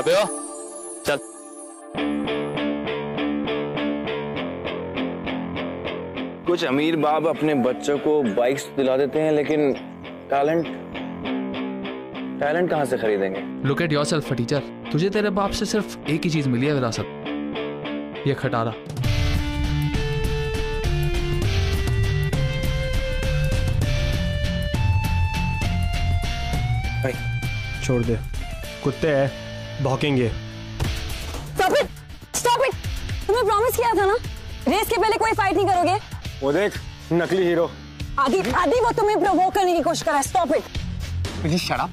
पे हो? चल। कुछ अमीर बाप अपने बच्चों को बाइक्स दिला देते हैं, लेकिन टैलेंट कहां से खरीदेंगे? लुक एट योरसेल्फ टीचर, तुझे तेरे बाप से सिर्फ एक ही चीज मिली है विरासत, ये खटारा। छोड़ दे, कुत्ते हैं, भौंकेंगे। Stop it! Stop it! तुम्हें प्रॉमिस किया था ना, रेस के पहले कोई फाइट नहीं करोगे। वो देख, नकली हीरो। आदि वो तुम्हें प्रोवोक करने की कोशिश कर रहा है। Stop it! Please shut up.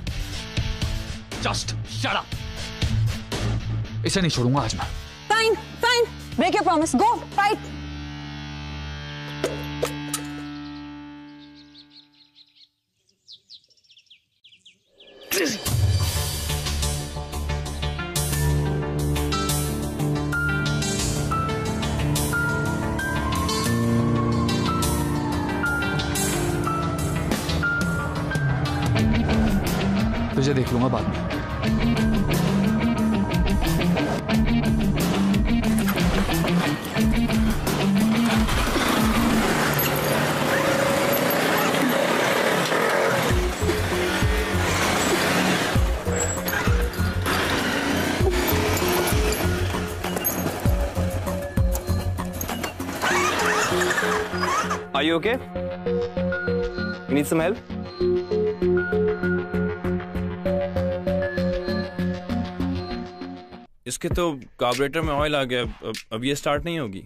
Just shut up. इसे नहीं छोड़ूंगा आज मैं। Fine. Break your promise. Go fight. तुझे देख लूंगा बाद में। Are you okay? You need some help? इसके तो कार्बोरेटर में ऑयल आ गया, अब ये स्टार्ट नहीं होगी।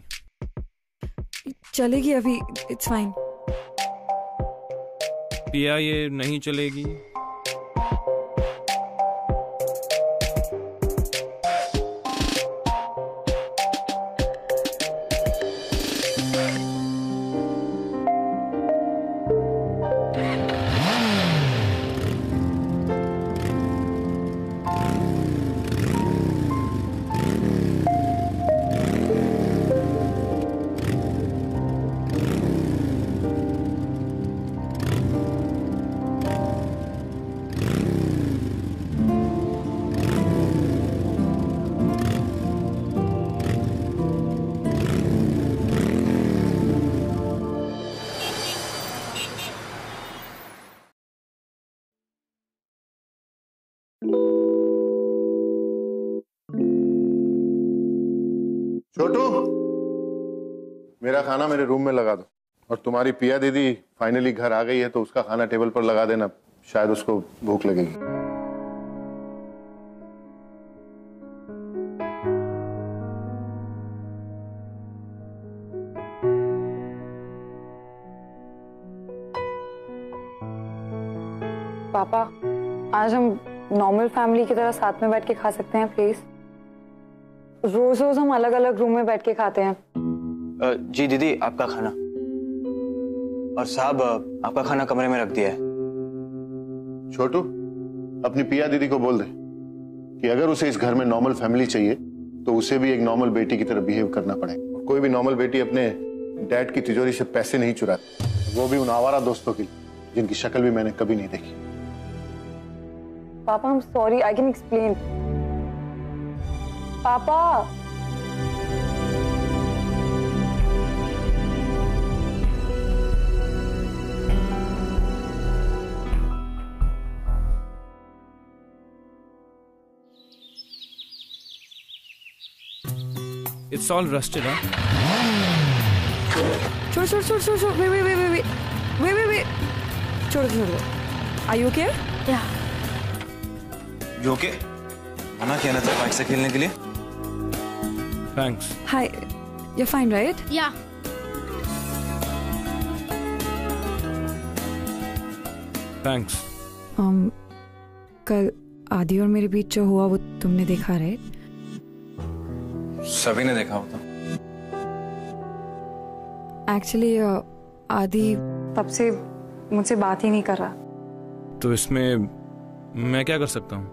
चलेगी अभी, it's fine. पिया ये नहीं चलेगी। छोटू, मेरा खाना मेरे रूम में लगा दो। और तुम्हारी पिया दीदी फाइनली घर आ गई है, तो उसका खाना टेबल पर लगा देना, शायद उसको भूख लगेगी। पापा, आज हम नॉर्मल फैमिली की तरह साथ में बैठ के खा सकते हैं प्लीज? रोज हम अलग अलग रूम में बैठ के खाते हैं। जी दीदी, आपका खाना। और साहब, आपका खाना कमरे में रख दिया है। छोटू, अपनी पिया दीदी को बोल दे कि अगर उसे इस घर में नॉर्मल फैमिली चाहिए तो उसे भी एक नॉर्मल बेटी की तरह बिहेव करना पड़ेगा। कोई भी नॉर्मल बेटी अपने डैड की तिजोरी से पैसे नहीं चुराती, वो भी उन आवारा दोस्तों की जिनकी शक्ल भी मैंने कभी नहीं देखी। पापा, I'm sorry, I can explain. पापा, It's all rusted, huh? छोड़, wait. छोड़ दो। Are you okay? Yeah. You okay? मना किया ना था बाइक से खेलने के लिए? Thanks. Hi, you're fine, right? Yeah. Thanks. कल आदि और मेरे बीच जो हुआ वो तुमने देखा, राइट? सभी ने देखा होता। एक्चुअली आदि तब से मुझसे बात ही नहीं कर रहा। तो इसमें मैं क्या कर सकता हूँ?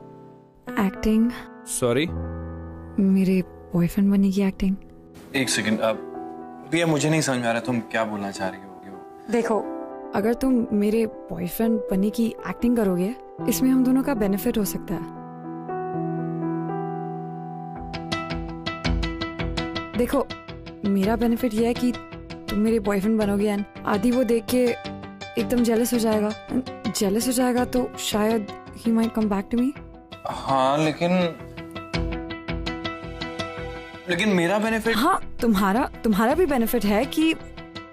एक्टिंग। सॉरी? मेरे बॉयफ्रेंड बनने की एक्टिंग। एक सेकंड, भैया मुझे नहीं समझ में आ रहा तुम क्या बोलना चाह रही हो। देखो, अगर तुम मेरे बॉयफ्रेंड बनने की एक्टिंग करोगे, इसमें हम दोनों का बेनिफिट हो सकता है। देखो, मेरा बेनिफिट ये है कि तुम मेरे बॉयफ्रेंड बनोगे एंड आदि वो देख के एकदम जेलस हो जाएगा। जेलस हो जाएगा तो शायद he might come back to me. हाँ लेकिन मेरा बेनिफिट। हाँ, तुम्हारा भी बेनिफिट है कि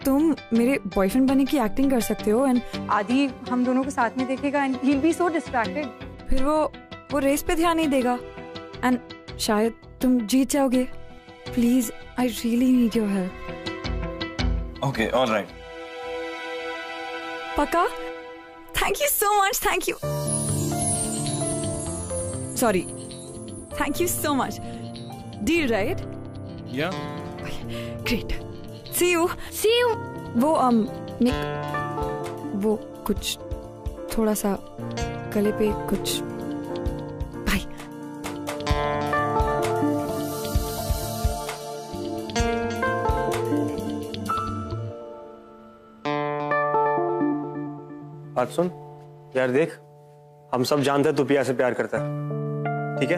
तुम मेरे बॉयफ्रेंड बनने की एक्टिंग कर सकते हो एंड आदि हम दोनों को साथ में देखेगा and he will be so distracted. फिर वो रेस पे ध्यान नहीं देगा एंड शायद तुम जीत जाओगे। Please, I really need your help. Okay, alright. पक्का? Thank you so much. Thank you. Sorry, thank you so much. Deal, right? Yeah. Great. See you. वो वो कुछ थोड़ा सा गले पे कुछ। बाय। बात सुन यार, देख हम सब जानते हैं तू पिया से प्यार करता है, ठीक है?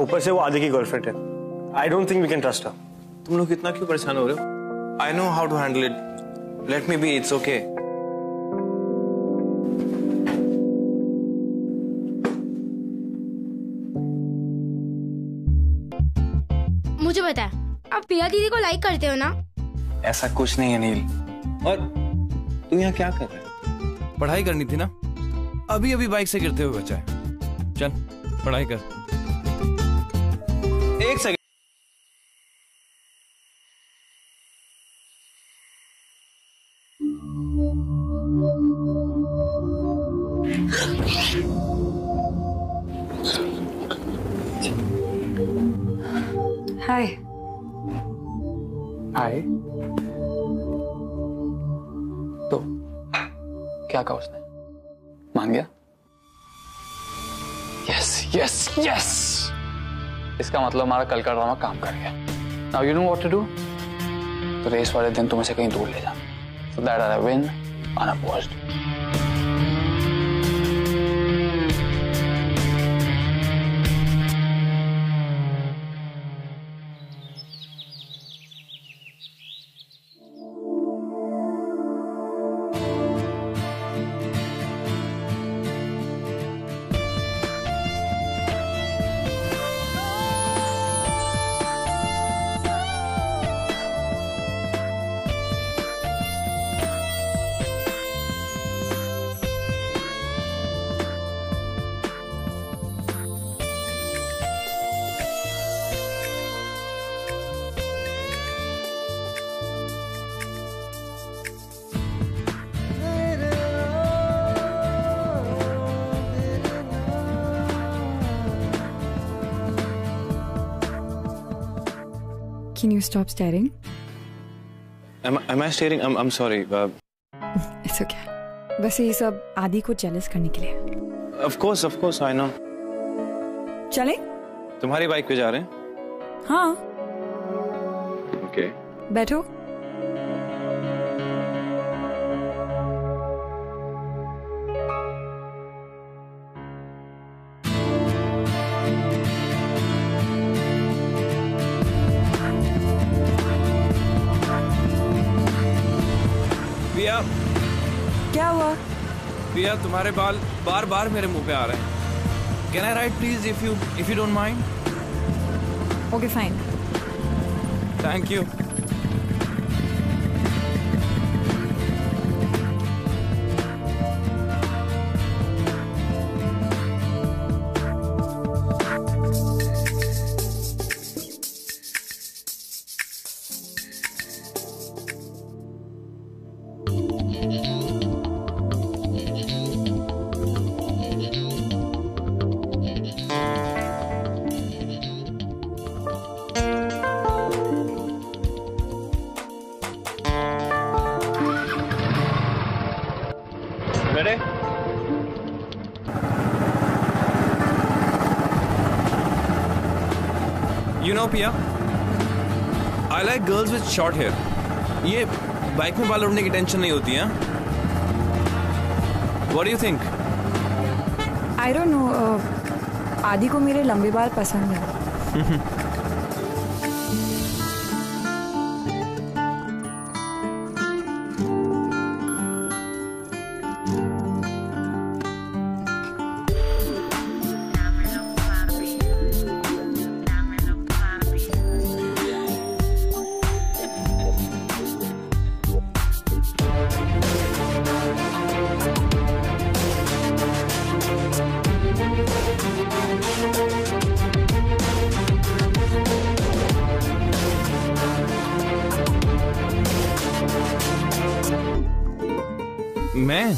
ऊपर से वो आदि की गर्लफ्रेंड है। I don't think we can trust her. तुम लोग इतना क्यों परेशान हो रहे हो? I know how to handle it. Let me be. It's okay. मुझे पता है, आप पिया दीदी को लाइक करते हो ना? ऐसा कुछ नहीं है नील। और तू यहाँ क्या कर रहा है? पढ़ाई करनी थी ना, अभी अभी बाइक से गिरते हुए बचा है। चल पढ़ाई कर। एक सेकंड। हाय। हाय। तो क्या कहा उसने? मान गया? यस यस यस, इसका मतलब हमारा कल का ड्रामा काम कर गया। Now you know what to do. तो रेस वाले दिन तुम इसे कहीं दूर ले जाना, so that I win unopposed. Can you stop staring? Am I staring? I'm sorry. It's okay. बस ये सब आदि को जेलस करने के लिए। Of course, I know. चलें? तुम्हारी बाइक पे जा रहे हैं? हाँ। Okay. बैठो। पिया, क्या हुआ? पिया तुम्हारे बाल बार बार मेरे मुंह पे आ रहे हैं। Can I write please if you don't mind? Okay, fine. Thank you. Ready? You know Pia, I like girls with short hair. ये बाइक में बाल उड़ने की टेंशन नहीं होती है। What do you think? I don't know. आदि को मेरे लंबे बाल पसंद है। मैं?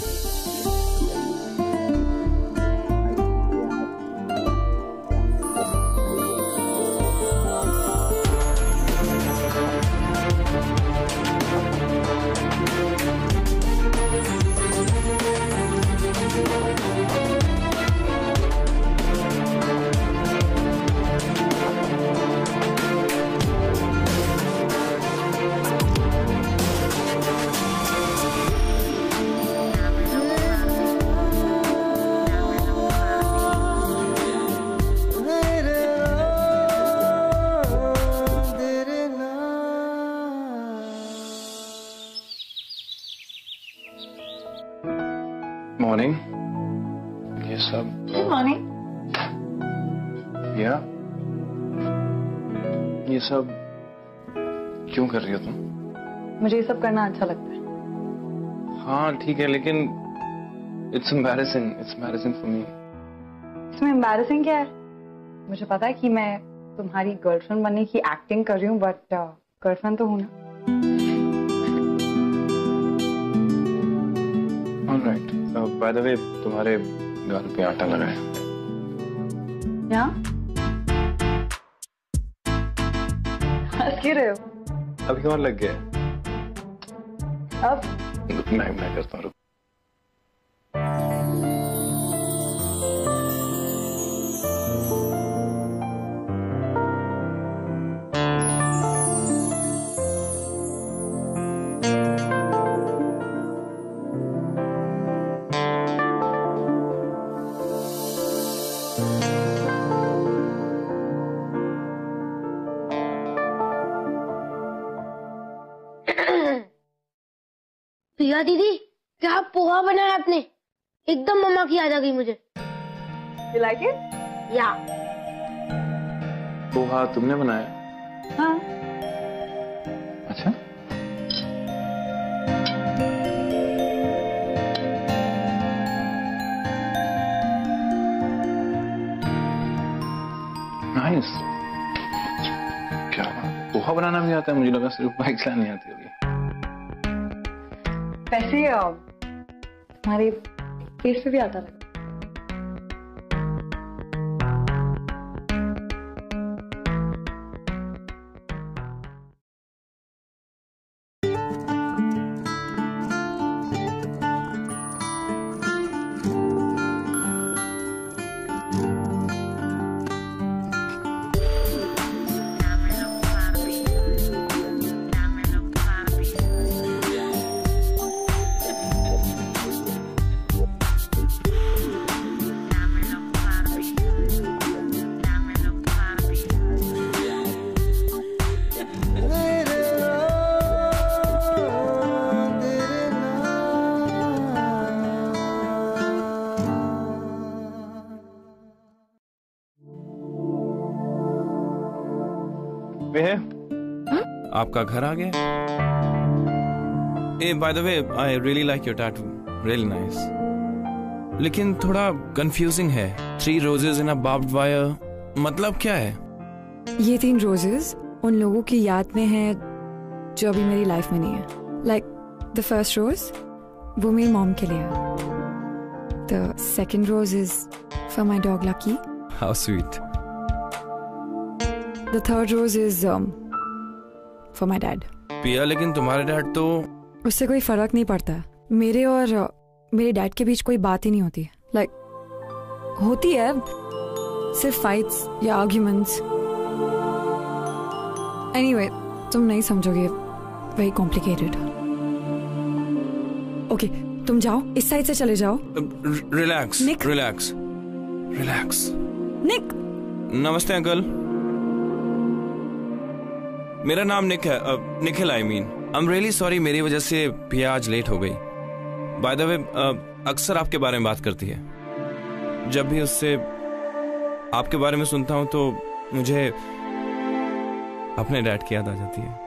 मॉर्निंग। ये सब मॉर्निंग। या ये सब क्यों कर रही हो तुम? मुझे ये सब करना अच्छा लगता है। हाँ ठीक है, लेकिन इट्स एम्बैरेसिंग फॉर मी। इसमें एम्बैरेसिंग क्या है? मुझे पता है कि मैं तुम्हारी गर्लफ्रेंड बनने की एक्टिंग कर रही हूँ, बट गर्लफ्रेंड तो हूँ ना। ऑलराइट। बाय द वे, तुम्हारे गाल पे आटा लगा है। यहाँ हंस क्यों रहे हो? अभी और लग गया। अब मैं करता हूँ। पिया दीदी, क्या पोहा बनाया आपने? एकदम मम्मा की याद आ गई मुझे। You like it? या पोहा तुमने बनाया? हाँ। अच्छा। नाइस। क्या पोहा बनाना भी आता है? मुझे लगा सिर्फ बाइक चलानी आती होगी। वैसे तुम्हारे फेस पे भी आता लगा। आपका घर आ गया? ए by the way, I really like your tattoo, really nice. लेकिन थोड़ा कंफ्यूजिंग है। 3 roses in a barbed wire, मतलब क्या है? ये 3 रोजेस उन लोगों की याद में है जो अभी मेरी लाइफ में नहीं है। लाइक द फर्स्ट रोज वो मेरी मॉम के लिए है। The second rose is for my dog Lucky. How sweet. The third rose is for my dad. Piya, लेकिन तुम्हारे डैड तो... उससे कोई फर्क नहीं पड़ता। मेरे और मेरे डैड के बीच कोई बात ही नहीं होती। लाइक होती है सिर्फ फाइट्स या आर्ग्यूमेंट्स। एनीवे, तुम नहीं समझोगे, वेरी कॉम्प्लिकेटेड। ओके, तुम जाओ, इस साइड से चले जाओ। Relax Nick. Relax relax. Nick. नमस्ते अंकल, मेरा नाम निक है, Nikhil. I mean I am really sorry, मेरी वजह से पिया आज लेट हो गई। बाय द वे, अक्सर आपके बारे में बात करती है। जब भी उससे आपके बारे में सुनता हूं तो मुझे अपने डैड की याद आ जाती है।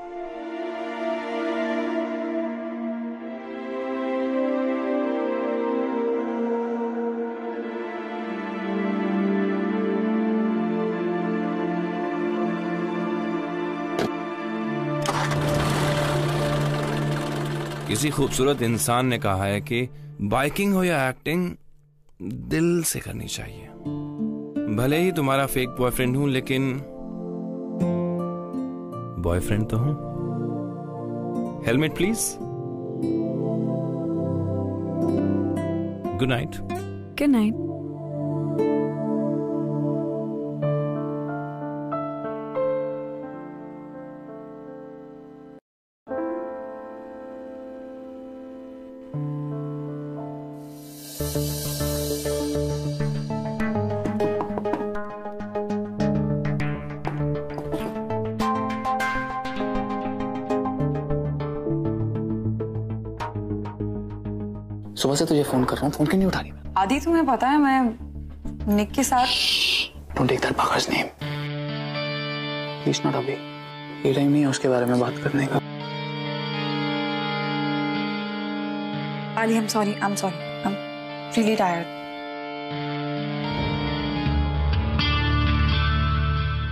किसी खूबसूरत इंसान ने कहा है कि बाइकिंग हो या एक्टिंग, दिल से करनी चाहिए। भले ही तुम्हारा फेक बॉयफ्रेंड हूं, लेकिन बॉयफ्रेंड तो हूं। Helmet please. Good night. Good night. सुबह से तुझे फोन कर रहा हूँ, फोन क्यों नहीं उठा रही? आदि तुम्हें पता है मैं निक के साथ। Don't take that bugger's name please, not अभी। ये टाइम नहीं है उसके बारे में बात करने का। आदि I'm sorry, I'm really tired.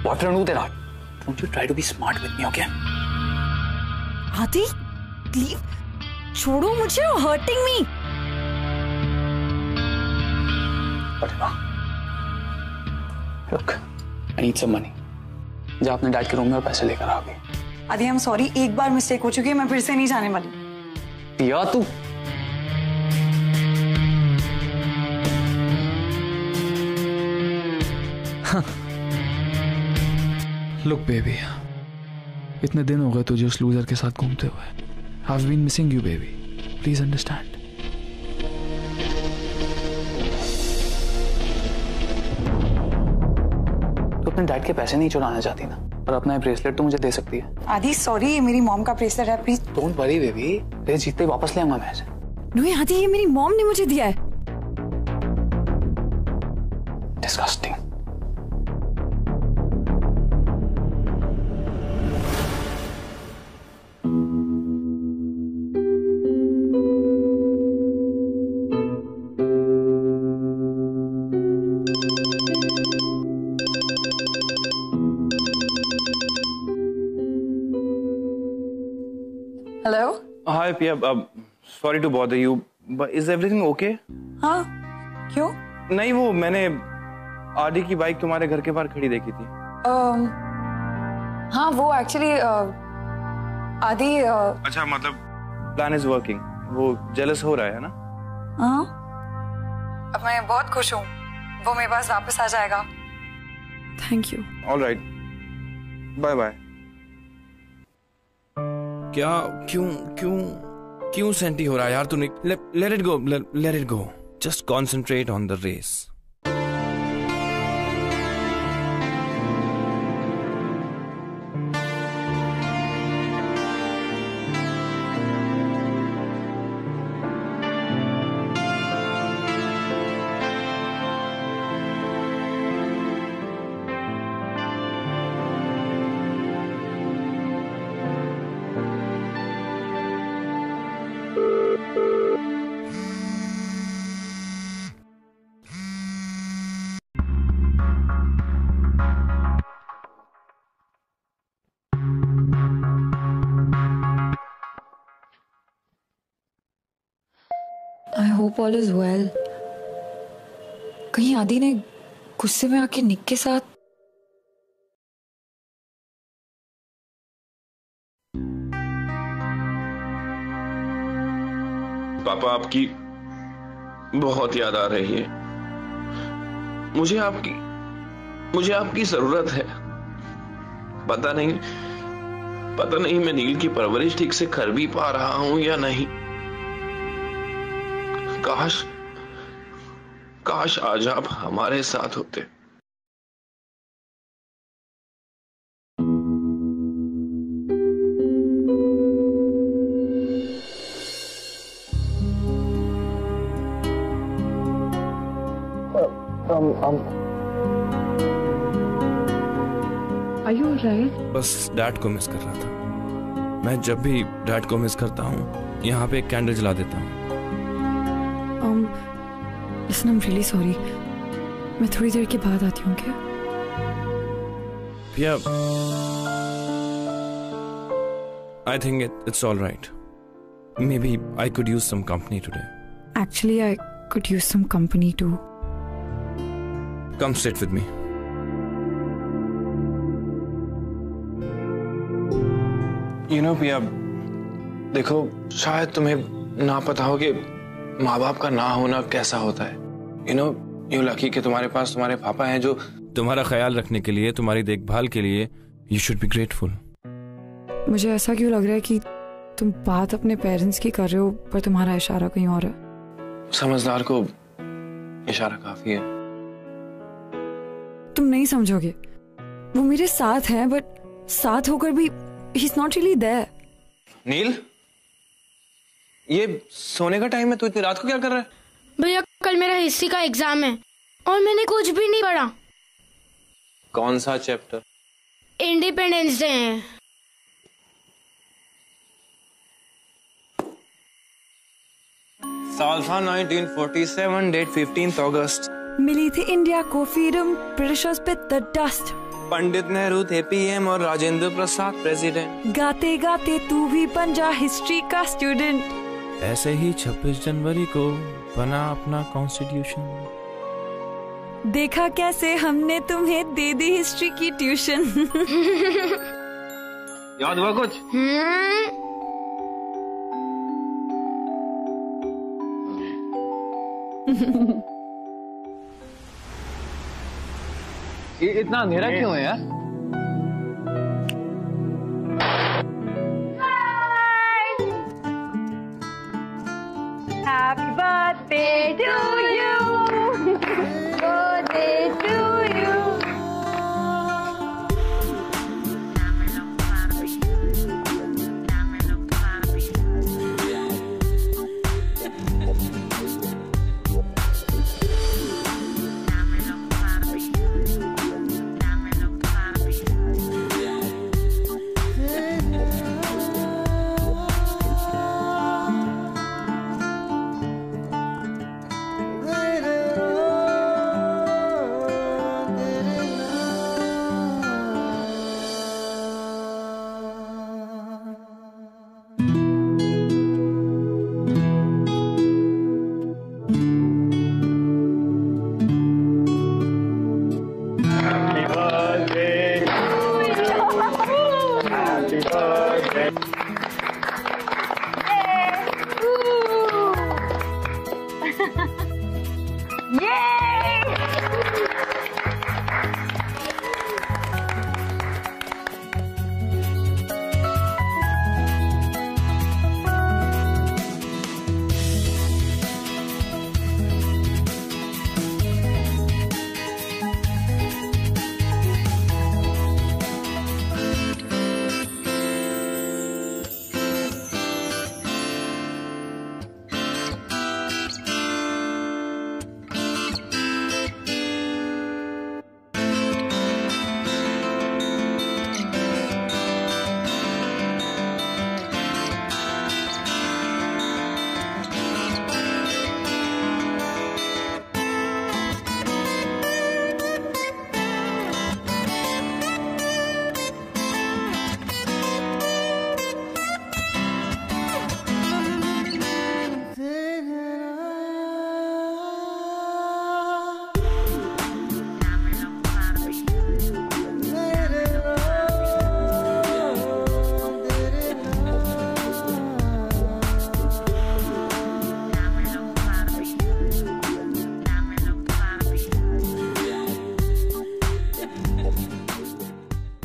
Boyfriend हूँ तेरा। Don't you try to be smart with me, okay? आदि प्लीज छोड़ो मुझे, hurting me. Look, I need some money. जा अपने डैड के रूम में और पैसे लेकर आ अभी। आदि I'm sorry, एक बार मिस्टेक हो चुकी है, मैं फिर से नहीं जाने वाली। पिया तू। लुक बेबी, इतने दिन हो गए तुझे उस लूजर के साथ घूमते हुए। I've been missing you, baby. Please understand. तो अपने डैड के पैसे नहीं चुराना चाहती ना, और अपना ब्रेसलेट तो मुझे दे सकती है। आदि सॉरी, मेरी मॉम का ब्रेसलेट है, प्लीज। डोंट वरी बेबी, तेरे जीते ही वापस ले आऊंगा मैं इसे। नहीं आदि, ये मेरी मॉम ने मुझे दिया है। Disgusting. Hello. Hi Piya, sorry to bother you, but is everything okay? हाँ, क्यों? नहीं, वो मैंने आदि की बाइक तुम्हारे घर के बाहर खड़ी देखी थी। हाँ, वो एक्चुअली आदि अच्छा, मतलब प्लान इज वर्किंग। वो जेलस हो रहा है ना? हाँ, अब मैं बहुत खुश हूँ, वो मेरे पास वापस आ जाएगा। Thank you. All right, bye bye. क्या क्यों क्यों क्यों सेंटी हो रहा है यार तूने? Let it go, let it go. Just concentrate on the race. I hope all is well. कहीं आदि ने गुस्से में आके निक के साथ। पापा, आपकी बहुत याद आ रही है। मुझे आपकी जरूरत है। पता नहीं मैं नील की परवरिश ठीक से कर भी पा रहा हूं या नहीं। काश आज आप हमारे साथ होते। Are you alright? बस डैड को मिस कर रहा था। मैं जब भी डैड को मिस करता हूँ यहाँ पे एक कैंडल जला देता हूँ। Listen, I'm really sorry. मैं थोड़ी देर के बाद आती हूँ क्या? Yeah, I think it's all right. Maybe I could use some company today. Actually, I could use some company too. Come sit with me. पिया, देखो शायद तुम्हें ना पता हो कि माँ बाप का ना होना कैसा होता है। यू लकी कि तुम्हारे पास तुम्हारे पापा हैं जो तुम्हारा ख्याल रखने के लिए, तुम्हारी देखभाल के लिए। You should be grateful. मुझे ऐसा क्यों लग रहा है कि तुम बात अपने पेरेंट्स की कर रहे हो पर तुम्हारा इशारा कहीं और है। समझदार को इशारा काफी है। तुम नहीं समझोगे, वो मेरे साथ है बट साथ होकर भी he's not really there. नील, ये सोने का टाइम है, तू इतनी रात को क्या कर रहा है? भैया कल मेरा हिस्ट्री का एग्जाम है और मैंने कुछ भी नहीं पढ़ा। कौन सा चैप्टर? इंडिपेंडेंस डे है। साल था 1947, डेट 15 अगस्त। मिली थी इंडिया को फ्रीडम, ब्रिटिशर्स पे द डस्ट। पंडित नेहरू थे पीएम और राजेंद्र प्रसाद प्रेसिडेंट। गाते गाते तू भी बन जा हिस्ट्री का स्टूडेंट। ऐसे ही 26 जनवरी को बना अपना कॉन्स्टिट्यूशन। देखा कैसे हमने तुम्हें दे दी हिस्ट्री की ट्यूशन। याद हुआ कुछ? ये इतना अंधेरा क्यों है यार? Happy birthday to you. Birthday to you.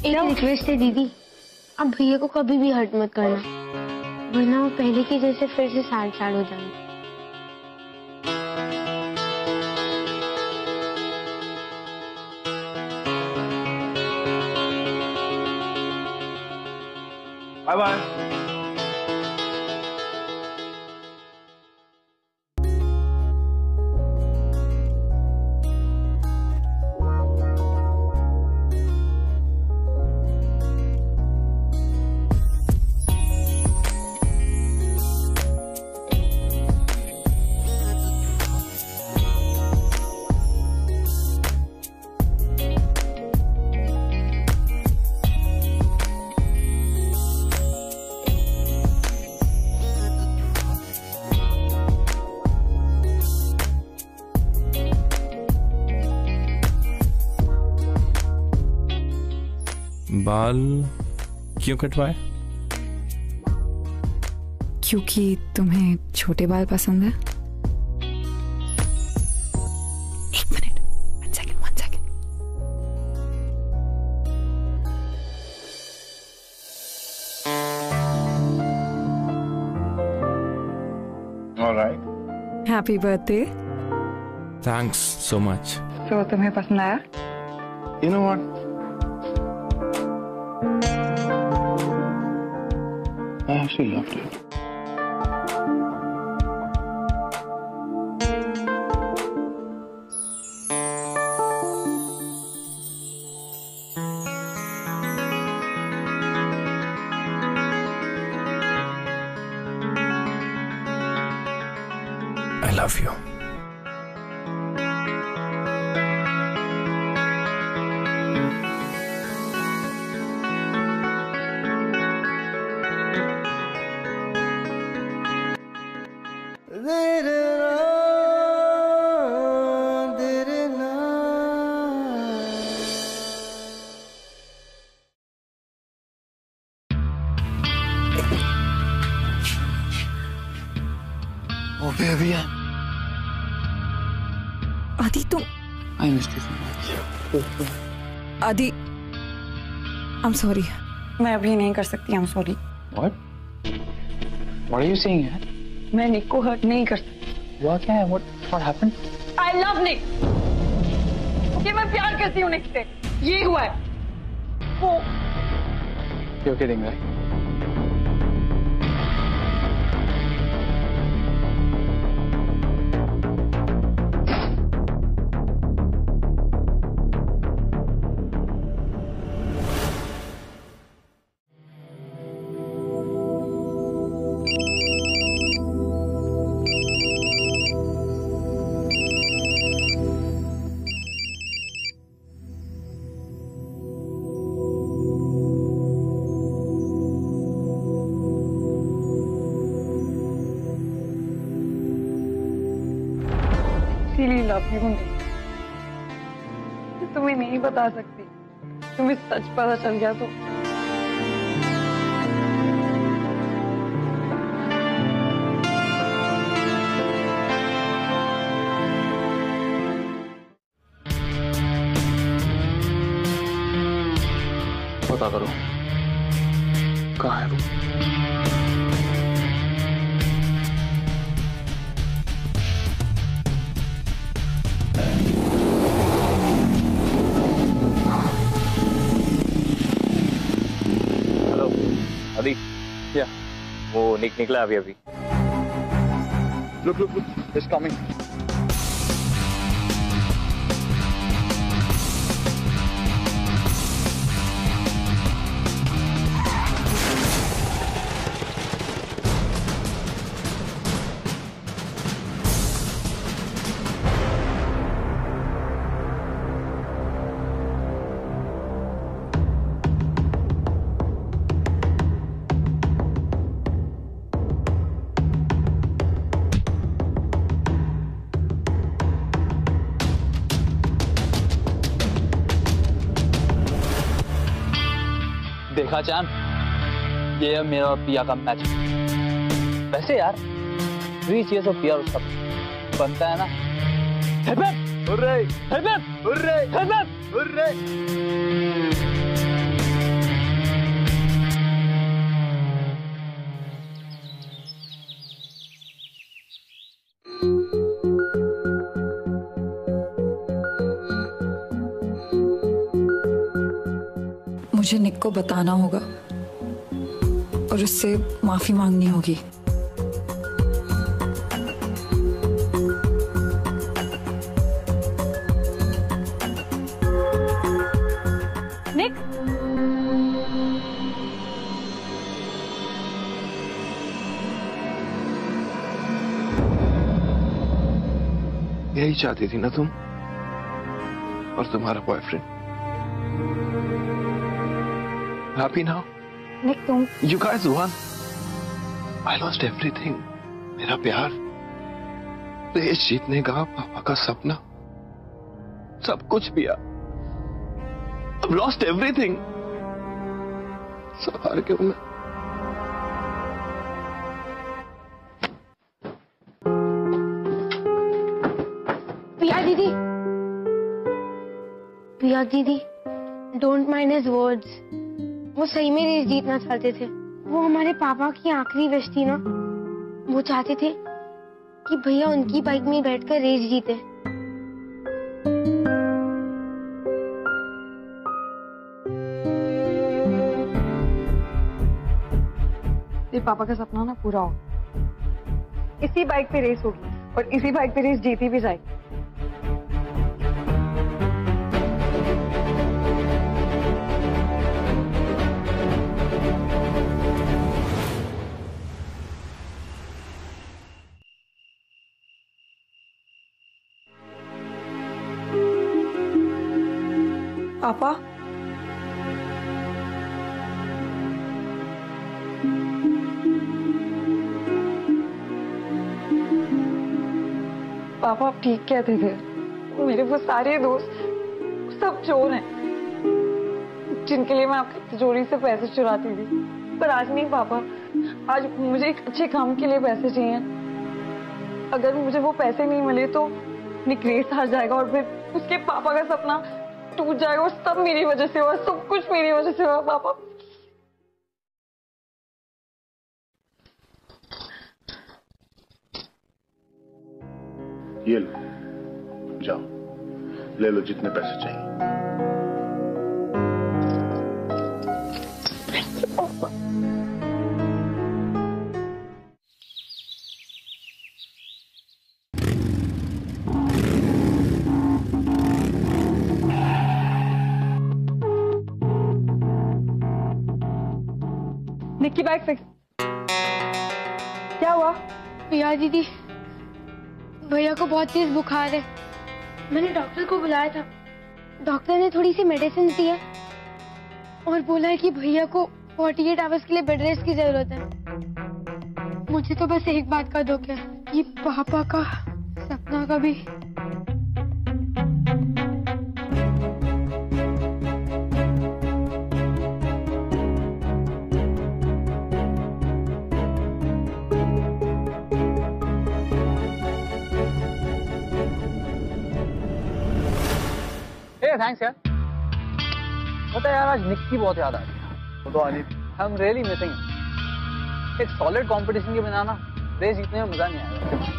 एक रिक्वेस्ट है दीदी, अब भैया को कभी भी हर्ट मत करना, वरना वो पहले की जैसे फिर से सैड हो जाएंगे। Bye bye. बाल क्यों कटवाए? क्योंकि तुम्हें छोटे बाल पसंद है। एक minute, one second. Alright. Happy birthday. Thanks so much. तो तुम्हें पसंद आया? You know what? I actually loved it. I love you. Oh baby, आदि तुम I missed you so much. आदि, I'm sorry। मैं अभी नहीं कर सकती। I'm sorry। What? What are you saying, यार? मैं निक को हर्ट नहीं कर सकती। हुआ क्या है? What happened? I love Nick. Okay, मैं प्यार करती हूँ निक से। ये हुआ है। वो You're kidding, right? इसीलिए लव यू हूँ। तुम्हें नहीं बता सकती। तुम्हें सच पता चल गया तो पता करो कहाँ है वो। अभी क्या? वो निकला अभी। Look, it's coming. देखा चांद, ये है मेरा और पिया का मैच। वैसे यार 3 चीयर्स ऑफ पिया उसका बनता है ना। Hurray, hurray, hurray. मुझे निक को बताना होगा और उससे माफी मांगनी होगी। निक, यही चाहती थी ना तुम और तुम्हारा बॉयफ्रेंड। Happy now? निक तुम You guys won. I lost everything. मेरा प्यार, देश जीतने का पापा का सपना, सब कुछ पिया। I've lost everything. सब हार गया मैं। पिया दीदी, पिया दीदी, डोंट माइंड हिज वर्ड्स। वो सही में रेस जीतना चाहते थे। वो हमारे पापा की आखिरी विश थी ना। वो चाहते थे कि भैया उनकी बाइक में बैठकर रेस जीते। ये पापा का सपना ना पूरा हो। इसी बाइक पे रेस होगी और इसी बाइक पे रेस जीती भी जाएगी। पापा, पापा आप ठीक कहते थे। मेरे वो सारे दोस्त सब चोर हैं जिनके लिए मैं आपकी तिजोरी से पैसे चुराती थी। पर आज नहीं पापा, आज मुझे एक अच्छे काम के लिए पैसे चाहिए। अगर मुझे वो पैसे नहीं मिले तो निक रेस हार जाएगा और फिर उसके पापा का सपना टूट जाएगा और सब मेरी वजह से हुआ, सब कुछ मेरी वजह से हुआ। पापा ये लो, जाओ ले लो जितने पैसे चाहिए। Nikki bike fix. क्या हुआ? पिया दीदी, भैया को बहुत तेज बुखार है। मैंने डॉक्टर को बुलाया था। डॉक्टर ने थोड़ी सी मेडिसिन दी है और बोला है कि भैया को 48 आवर्स के लिए बेड रेस्ट की जरूरत है। मुझे तो बस एक बात का दुख है, ये पापा का सपना का भी। थैंक्स यार। पता है यार, आज निक्की बहुत याद आ रही है। वो तो आनी थी। आई एम रियली मिसिंग। एक सॉलिड कंपटीशन के बिना ना रेस जीतने में मजा नहीं आएगा।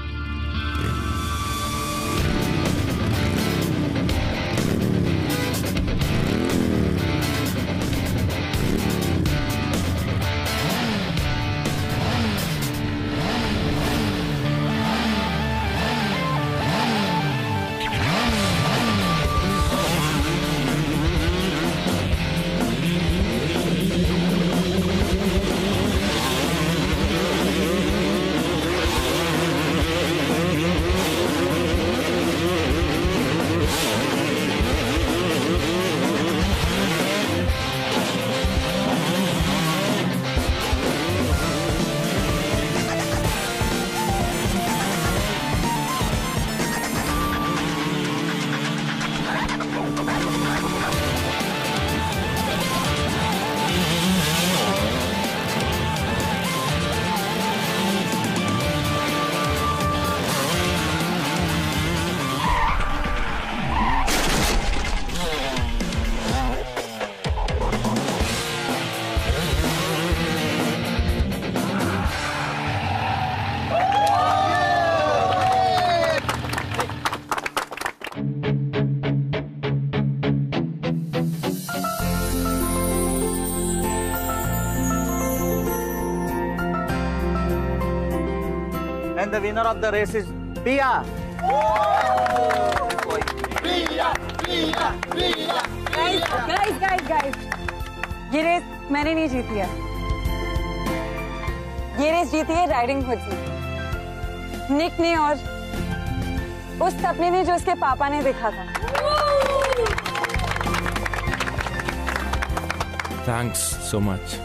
And the winner of the race is Pia. Guys, ये रेस मैंने नहीं जीती है। ये रेस जीती है राइडिंग हुड ने, निक ने और उस सपने ने जो उसके पापा ने देखा था। थैंक्स सो मच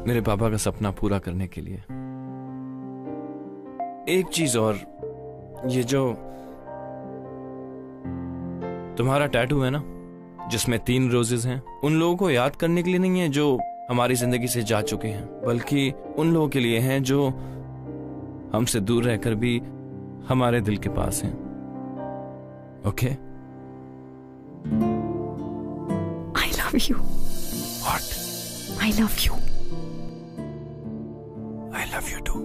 मेरे पापा का सपना पूरा करने के लिए। एक चीज और, ये जो तुम्हारा टैटू है ना, जिसमें 3 रोजेस हैं, उन लोगों को याद करने के लिए नहीं है जो हमारी जिंदगी से जा चुके हैं, बल्कि उन लोगों के लिए हैं जो हमसे दूर रहकर भी हमारे दिल के पास हैं। Okay? I love you. What? I love you. I love you too.